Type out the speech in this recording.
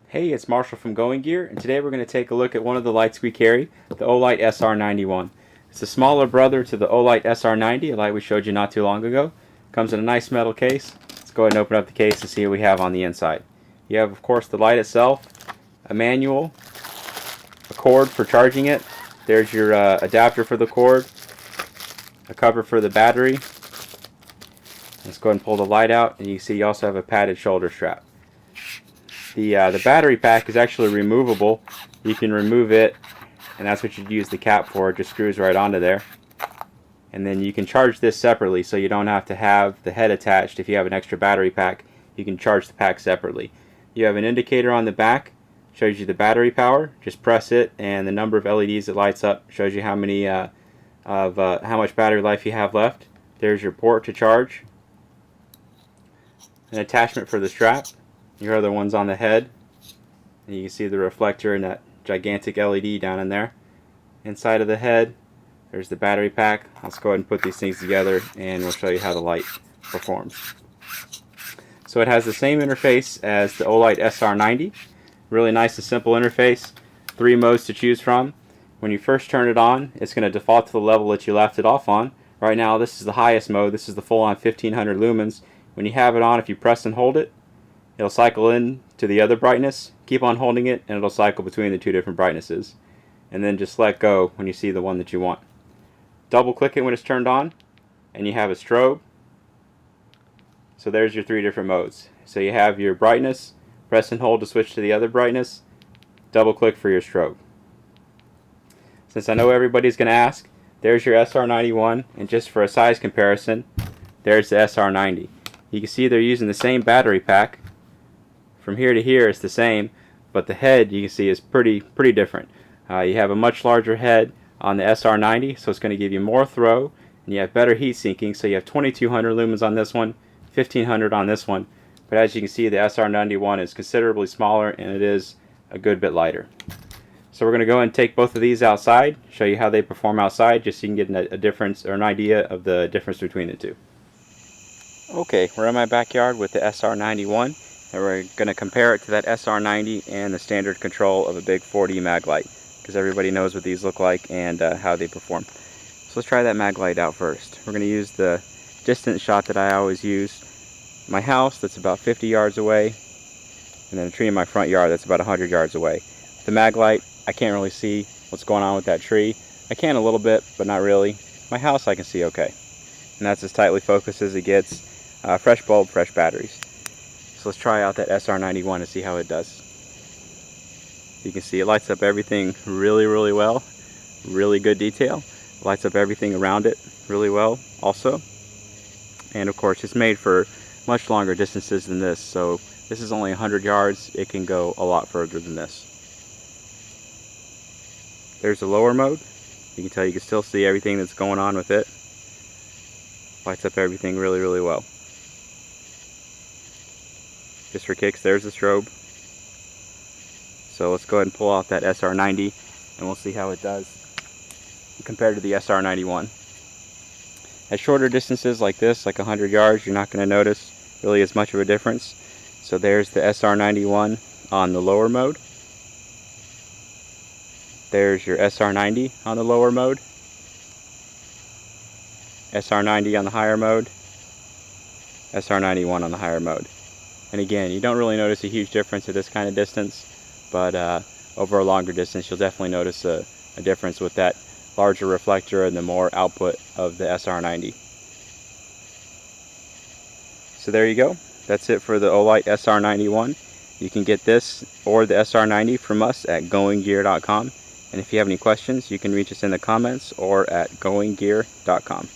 Hey, it's Marshall from Going Gear, and today we're going to take a look at one of the lights we carry, the Olight SR91. It's a smaller brother to the Olight SR90, a light we showed you not too long ago. Comes in a nice metal case. Let's go ahead and open up the case to see what we have on the inside. You have, of course, the light itself, a manual, a cord for charging it. There's your adapter for the cord, a cover for the battery. Let's go ahead and pull the light out, and you can see you also have a padded shoulder strap. The battery pack is actually removable. You can remove it, and that's what you'd use the cap for. It just screws right onto there. And then you can charge this separately, so you don't have to have the head attached. If you have an extra battery pack, you can charge the pack separately. You have an indicator on the back, shows you the battery power. Just press it, and the number of LEDs it lights up shows you how many how much battery life you have left. There's your port to charge, an attachment for the strap. Your other one's on the head, and you can see the reflector and that gigantic LED down in there. Inside of the head, there's the battery pack. Let's go ahead and put these things together, and we'll show you how the light performs. So it has the same interface as the Olight SR90. Really nice and simple interface. 3 modes to choose from. When you first turn it on, it's going to default to the level that you left it off on. Right now, this is the highest mode. This is the full-on 1500 lumens. When you have it on, if you press and hold it, it'll cycle in to the other brightness. Keep on holding it, and it'll cycle between the 2 different brightnesses. And then just let go when you see the one that you want. Double click it when it's turned on, and you have a strobe. So there's your 3 different modes. So you have your brightness, press and hold to switch to the other brightness, double click for your strobe. Since I know everybody's going to ask, there's your SR91, and just for a size comparison, there's the SR90. You can see they're using the same battery pack. From here to here it's the same, but the head you can see is pretty different. You have a much larger head on the SR90, so it's going to give you more throw, and you have better heat sinking. So you have 2200 lumens on this one, 1500 on this one, but as you can see the SR91 is considerably smaller, and it is a good bit lighter. So we're going to go and take both of these outside, show you how they perform outside, just so you can get a difference or an idea of the difference between the two. Okay, we're in my backyard with the SR91, and we're going to compare it to that SR90 and the standard control of a big 4D mag light, because everybody knows what these look like and how they perform. So let's try that mag light out first. We're going to use the distance shot that I always use. My house, that's about 50 yards away, and then a tree in my front yard that's about 100 yards away. The mag light, I can't really see what's going on with that tree. I can a little bit, but not really. My house I can see okay. And that's as tightly focused as it gets. Fresh bulb, fresh batteries. So let's try out that SR91 and see how it does. You can see it lights up everything really well. Really good detail. Lights up everything around it really well also. And of course it's made for much longer distances than this. So this is only 100 yards. It can go a lot further than this. There's the lower mode. You can tell you can still see everything that's going on with it. Lights up everything really well. Just for kicks, there's the strobe. So let's go ahead and pull out that SR90 and we'll see how it does compared to the SR91. At shorter distances like this, like 100 yards, you're not going to notice really as much of a difference. So there's the SR91 on the lower mode. There's your SR90 on the lower mode. SR90 on the higher mode. SR91 on the higher mode. And again, you don't really notice a huge difference at this kind of distance, but over a longer distance you'll definitely notice a difference with that larger reflector and the more output of the SR90. So there you go. That's it for the Olight SR91. You can get this or the SR90 from us at goinggear.com. And if you have any questions, you can reach us in the comments or at goinggear.com.